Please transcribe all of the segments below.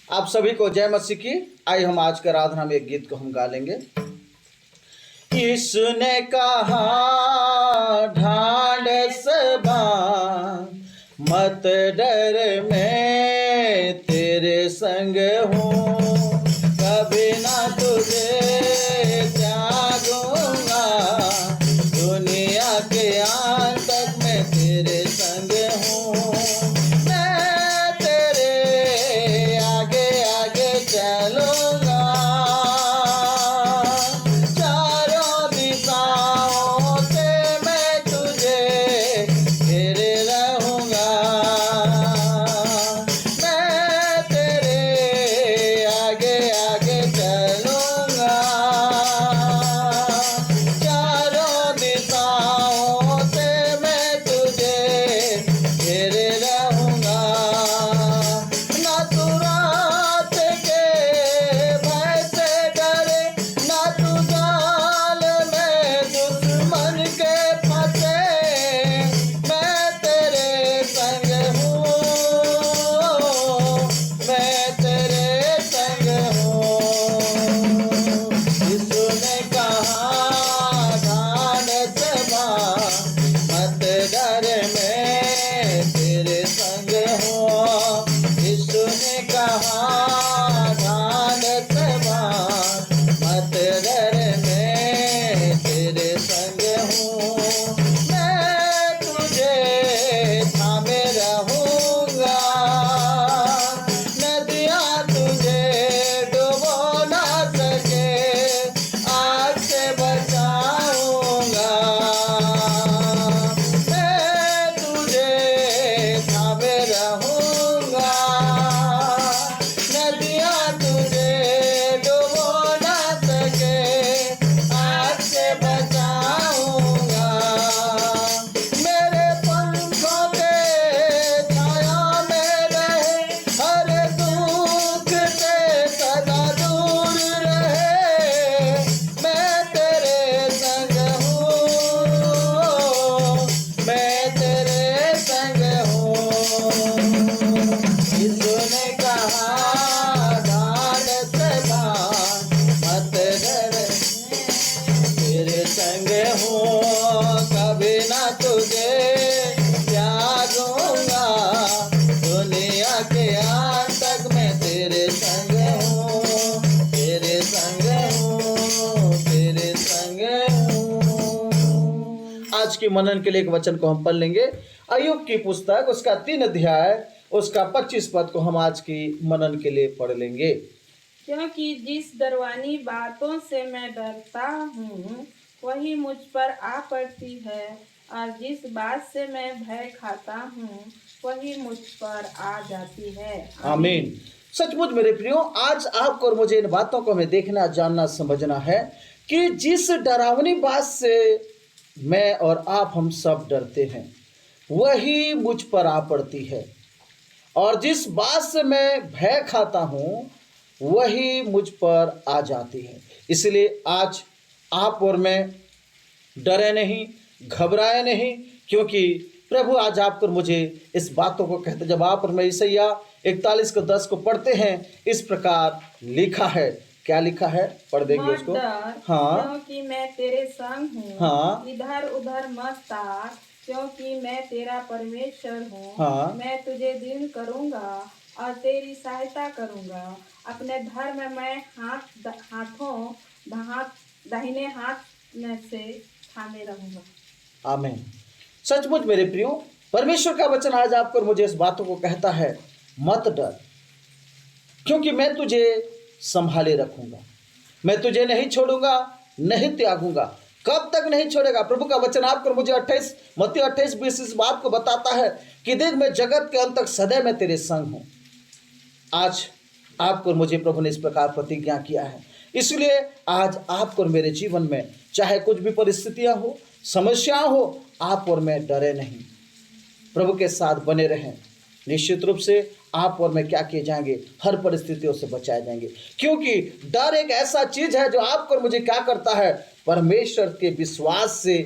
आप सभी को जय मसीह की। आइए हम आज के आराधना में एक गीत को हम गा लेंगे। यीशु ने कहा ढाढ़स बांध, मत डर मैं तेरे संग हूँ, कभी ना तुझे त्यागूंगा, दुनिया के अंत तक मैं तेरे संग हूँ। मैं तेरे आगे आगे चलूंगा, चारों दिशाओं से मैं तुझे घेरे रहूंगा। मैं तेरे आगे आगे चलूंगा, चारों दिशाओं से मैं तुझे घेरे रहूंगा। ना तू रात के भय से डरे, ना तू जाल में दुश्मन के फंसे, मैं तेरे संग हूँ, मैं तेरे संग हूँ। यीशु ने कहा ढाढ़स बांध, मत डर मैं तेरे संग हूँ। यीशु ने कहा ढाढ़स बांध, मत डर मैं तेरे संग हूँ। मैं तुझे थामे रहूंगा, नदियाँ तुझे डुबो ना सके, आग से बचाऊंगा। मैं तुझे थामे रहूंगा, नदियाँ तुझे डुबो ना सके, आग से बचाऊंगा। मेरे पंखों के छाया में रहे, हर दुख से सदा दूर रहे, मैं तेरे संग हूँ, मैं तेरे संग हूँ। यीशु ने कहा ढाढ़स बांध, मत डर तेरे संग हूँ, कभी ना तुझे त्यागूंगा, दुनिया के अंत तक मैं तेरे संग हूँ, तेरे संग हूँ, तेरे संग हूँ। आज की मनन के लिए एक वचन को हम पढ़ लेंगे। अय्यूब की पुस्तक उसका 3 अध्याय उसका 25 पद को हम आज की मनन के लिए पढ़ लेंगे। क्योंकि जिस डरवानी बातों से मैं डरता हूँ वही मुझ पर आ पड़ती है, और जिस बात से मैं भय खाता हूँ वही मुझ पर आ जाती है। आमीन। सचमुच मेरे प्रियो, आज आपको और मुझे इन बातों को हमें देखना, जानना, समझना है कि जिस डरावनी बात से मैं और आप हम सब डरते हैं वही मुझ पर आ पड़ती है, और जिस बात से मैं भय खाता हूँ वही मुझ पर आ जाती है। इसलिए आज आप और मैं डरे नहीं, घबराए नहीं, क्योंकि प्रभु आज आप और मुझे इस बातों को कहते। जब आप और मैं ईसाइया 41 को 10 को पढ़ते हैं, इस प्रकार लिखा है। क्या लिखा है? पढ़ देंगे मत उसको। डर, हाँ क्योंकि मैं तेरे संग हूँ। हाँ इधर उधर मत ताक, क्योंकि मैं तेरा परमेश्वर हूँ। हाँ मैं तुझे दृढ़ करूँगा और तेरी सहायता करूँगा। अपने धर्म में मैं दाहिने हाथ में से थामे रहूँगा। आमीन। सचमुच मेरे प्रियो, परमेश्वर का वचन आज आपको और मुझे इस बातों को कहता है, मत डर, क्योंकि मैं तुझे संभाले रखूंगा, मैं तुझे नहीं छोड़ूंगा, नहीं त्यागूंगा। कब तक नहीं छोड़ेगा? प्रभु का वचन आपको और मुझे 28 इस बात को बताता है कि देख, मैं जगत के अंत तक सदैव मैं तेरे संग हूं। आज आपको और मुझे प्रभु ने इस प्रकार प्रतिज्ञा किया है। इसलिए आज आपको और मेरे जीवन में चाहे कुछ भी परिस्थितियां हो, समस्याएं हो, आप और मैं डरे नहीं, प्रभु के साथ बने रहें। निश्चित रूप से आप और मैं क्या किए जाएंगे? हर परिस्थितियों से बचाए जाएंगे, क्योंकि डर एक ऐसा चीज है जो आपको और मुझे क्या करता है? परमेश्वर के विश्वास से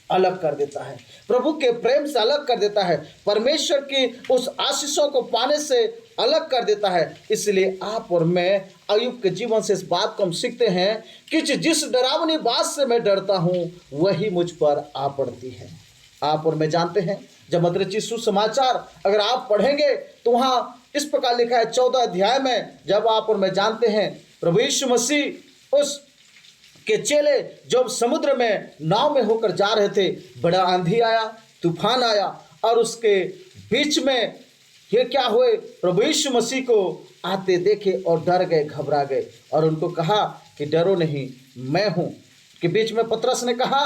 अलग कर देता है, प्रभु के प्रेम से अलग कर देता है, परमेश्वर की उस आशीषों को पाने से अलग कर देता है। इसलिए आप और मैं अय्यूब के जीवन से इस बात को हम सीखते हैं कि जिस डरावनी बात से मैं डरता हूँ वही मुझ पर आ पड़ती है। आप और मैं जानते हैं, जब मत्ती सुसमाचार अगर आप पढ़ेंगे तो वहाँ इस प्रकार लिखा है 14 अध्याय में, जब आप और मैं जानते हैं प्रभु यीशु मसीह उस के चेले जब समुद्र में नाव में होकर जा रहे थे, बड़ा आंधी आया, तूफान आया और उसके बीच में ये क्या हुए, प्रभु यीशु मसीह को आते देखे और डर गए, घबरा गए और उनको कहा कि डरो नहीं, मैं हूँ। कि बीच में पतरस ने कहा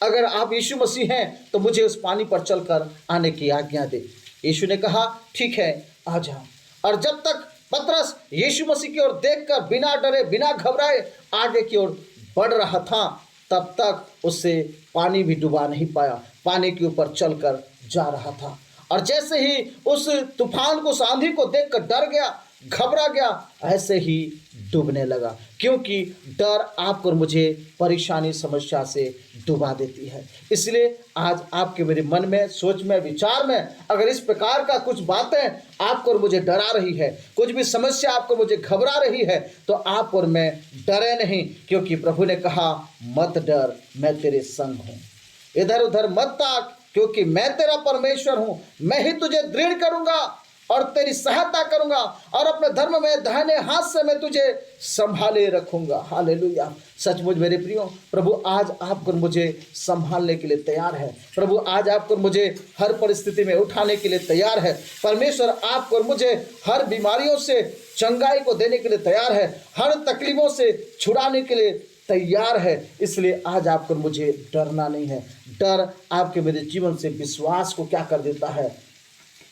अगर आप यीशु मसीह हैं तो मुझे उस पानी पर चलकर आने की आज्ञा दे। यीशु ने कहा ठीक है, आ जाओ। और जब तक पतरस यीशु मसीह की ओर देखकर बिना डरे बिना घबराए आगे की ओर बढ़ रहा था, तब तक उससे पानी भी डुबा नहीं पाया, पानी के ऊपर चलकर जा रहा था। और जैसे ही उस तूफान को, उस आंधी को देखकर डर गया, घबरा गया, ऐसे ही डूबने लगा, क्योंकि डर आपको और मुझे परेशानी, समस्या से डुबा देती है। इसलिए आज आपके मेरे मन में, सोच में, विचार में अगर इस प्रकार का कुछ बातें आपको और मुझे डरा रही है, कुछ भी समस्या आपको मुझे घबरा रही है, तो आप और मैं डरे नहीं, क्योंकि प्रभु ने कहा मत डर, मैं तेरे संग हूँ। इधर उधर मत ताक, क्योंकि मैं तेरा परमेश्वर हूँ। मैं ही तुझे दृढ़ करूँगा और तेरी सहायता करूंगा और अपने धर्म में दाहिने हाथ से मैं तुझे संभाले रखूंगा। हालेलुया। सचमुच मेरे प्रियो, प्रभु आज आपको मुझे संभालने के लिए तैयार है। प्रभु आज आपको मुझे हर परिस्थिति में उठाने के लिए तैयार है। परमेश्वर आपको मुझे हर बीमारियों से चंगाई को देने के लिए तैयार है, हर तकलीफों से छुड़ाने के लिए तैयार है। इसलिए आज आपको मुझे डरना नहीं है। डर आपके मेरे जीवन से विश्वास को क्या कर देता है,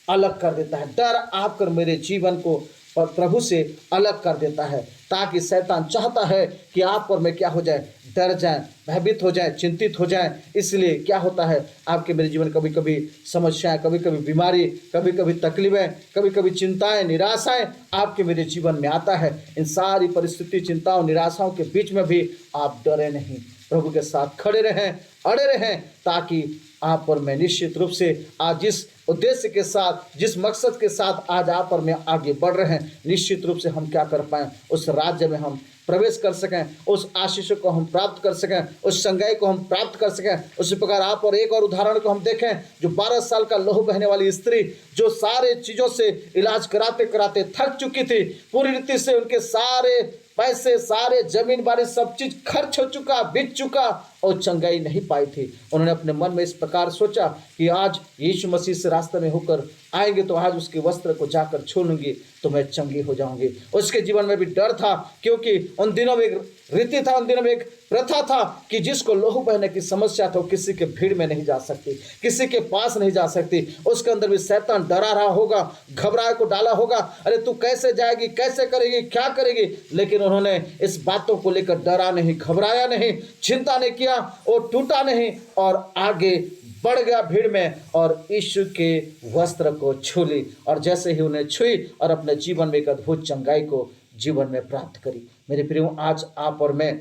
अलग कर देता है। डर आपकर मेरे जीवन को और प्रभु से अलग कर देता है, ताकि शैतान चाहता है कि आप और मैं क्या हो जाए, डर जाएं, भयभीत हो जाएं, चिंतित हो जाएं। इसलिए क्या होता है, आपके मेरे जीवन कभी कभी समस्याएं, कभी कभी बीमारी, कभी कभी तकलीफें, कभी कभी चिंताएं, निराशाएं आपके मेरे जीवन में आता है। इन सारी परिस्थिति, चिंताओं, निराशाओं के बीच में भी आप डरे नहीं, प्रभु के साथ खड़े रहें, अड़े रहें, ताकि आप और मैं निश्चित रूप से आज जिस उद्देश्य के साथ, जिस मकसद के साथ आज आप और मैं आगे बढ़ रहे हैं, निश्चित रूप से हम क्या कर पाएं, उस राज्य में हम प्रवेश कर सकें, उस आशीष को हम प्राप्त कर सकें, उस संगाई को हम प्राप्त कर सकें। उसी प्रकार आप और एक और उदाहरण को हम देखें, जो 12 साल का लहू बहने वाली स्त्री, जो सारे चीज़ों से इलाज कराते कराते थक चुकी थी, पूरी रीति से उनके सारे पैसे, सारे जमीन बारी सब चीज खर्च हो चुका, बीत चुका और चंगाई नहीं पाई थी। उन्होंने अपने मन में इस प्रकार सोचा कि आज यीशु मसीह से रास्ते में होकर आएंगे तो आज उसके वस्त्र को जाकर छू लूंगी तो मैं चंगी हो जाऊंगी। उसके जीवन में भी डर था, क्योंकि उन दिनों में एक रीति था, उन दिनों में एक प्रथा था कि जिसको लहू बहने की समस्या था, किसी के भीड़ में नहीं जा सकती, किसी के पास नहीं जा सकती। उसके अंदर भी शैतान डरा रहा होगा, घबराए को डाला होगा, अरे तू कैसे जाएगी, कैसे करेगी, क्या करेगी। लेकिन उन्होंने इस बातों को लेकर डरा नहीं, घबराया नहीं, चिंता नहीं किया और टूटा नहीं और आगे बढ़ गया भीड़ में और यीशु के वस्त्र को छू ली। और जैसे ही उन्हें छुई और अपने जीवन में एक अद्भुत चंगाई को जीवन में प्राप्त करी। मेरे प्रियो, आज आप और मैं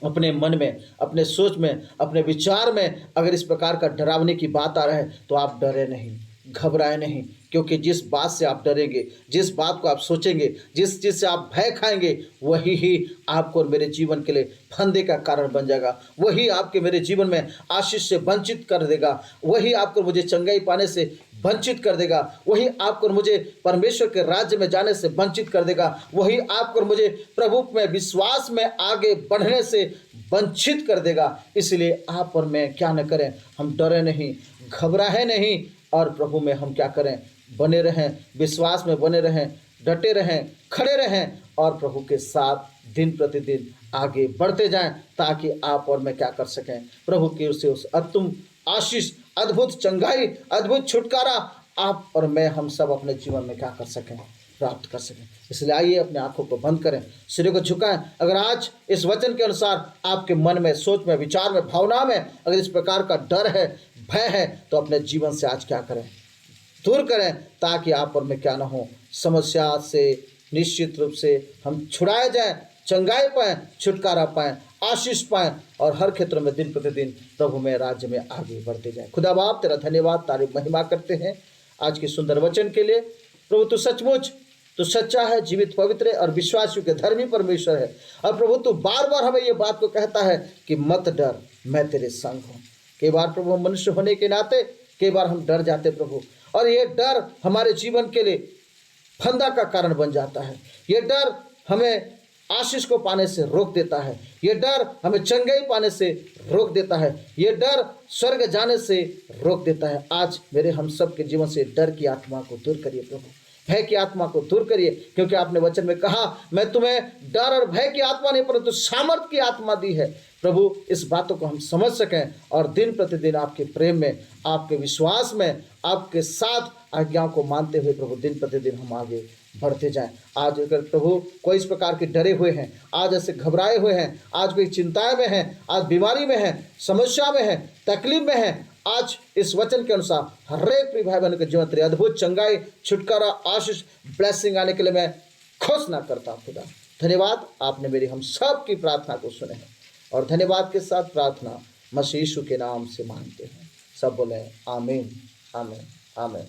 अपने मन में, अपने सोच में, अपने विचार में अगर इस प्रकार का डरावने की बात आ रहा है तो आप डरे नहीं, घबराए नहीं, क्योंकि जिस बात से आप डरेंगे, जिस बात को आप सोचेंगे, जिस चीज़ से आप भय खाएंगे, वही ही आपको और मेरे जीवन के लिए फंदे का कारण बन जाएगा। वही आपके मेरे जीवन में आशीष से वंचित कर देगा, वही आपको मुझे चंगाई पाने से वंचित कर देगा, वही आपको और मुझे परमेश्वर के राज्य में जाने से वंचित कर देगा, वही आपको और मुझे प्रभु में विश्वास में आगे बढ़ने से वंचित कर देगा। इसलिए आप और मैं क्या न करें, हम डरे नहीं, घबराए नहीं और प्रभु में हम क्या करें, बने रहें, विश्वास में बने रहें, डटे रहें, खड़े रहें और प्रभु के साथ दिन प्रतिदिन आगे बढ़ते जाएं, ताकि आप और मैं क्या कर सकें, प्रभु की ओर से उस अतुम आशीष, अद्भुत चंगाई, अद्भुत छुटकारा आप और मैं, हम सब अपने जीवन में क्या कर सकें, प्राप्त कर सकें। इसलिए आइए अपने आंखों को बंद करें, सिर को झुकाएं। अगर आज इस वचन के अनुसार आपके मन में, सोच में, विचार में, भावना में अगर इस प्रकार का डर है, भय है, तो अपने जीवन से आज क्या करें, दूर करें, ताकि आप और मैं क्या ना हो, समस्या से निश्चित रूप से हम छुड़ाए जाएं, चंगाई पाएं, छुटकारा पाएं, आशीष पाएं और हर क्षेत्र में दिन प्रतिदिन प्रभु में राज्य में आगे बढ़ते जाएं। खुदा बाप तेरा धन्यवाद, तारीफ महिमा करते हैं आज के सुंदर वचन के लिए। प्रभु तू सचमुच तो सच्चा है, जीवित, पवित्र है और विश्वासियों के धर्मी परमेश्वर है। और प्रभु तू बार बार हमें ये बात को कहता है कि मत डर, मैं तेरे संग हूँ। कई बार प्रभु हम मनुष्य होने के नाते कई बार हम डर जाते प्रभु, और ये डर हमारे जीवन के लिए फंदा का कारण बन जाता है। ये डर हमें आशीष को पाने से रोक देता है। ये डर हमें चंगाई पाने से रोक देता है। ये डर स्वर्ग जाने से रोक देता है। आज मेरे हम सब के जीवन से डर की आत्मा को दूर करिए प्रभु, भय की आत्मा को दूर करिए, क्योंकि आपने वचन में कहा मैं तुम्हें डर और भय की आत्मा नहीं परंतु सामर्थ की आत्मा दी है। प्रभु इस बातों को हम समझ सकें और दिन प्रतिदिन आपके प्रेम में, आपके विश्वास में, आपके साथ आज्ञाओं को मानते हुए प्रभु दिन प्रतिदिन हम आगे बढ़ते जाएं। आज अगर प्रभु कोई इस प्रकार के डरे हुए हैं, आज ऐसे घबराए हुए हैं, आज कोई चिंताएं में हैं, आज बीमारी में हैं, समस्या में हैं, तकलीफ में हैं, आज इस वचन के अनुसार हर एक प्रिय भाई बहन के जीवन तेरे अद्भुत चंगाई, छुटकारा, आशीष, ब्लेसिंग आने के लिए मैं घोषणा करता हूं। खुदा धन्यवाद, आपने मेरी हम सब की प्रार्थना को सुने हैं और धन्यवाद के साथ प्रार्थना मसीह यीशु के नाम से मांगते हैं। सब बोले आमीन, आमीन, आमीन।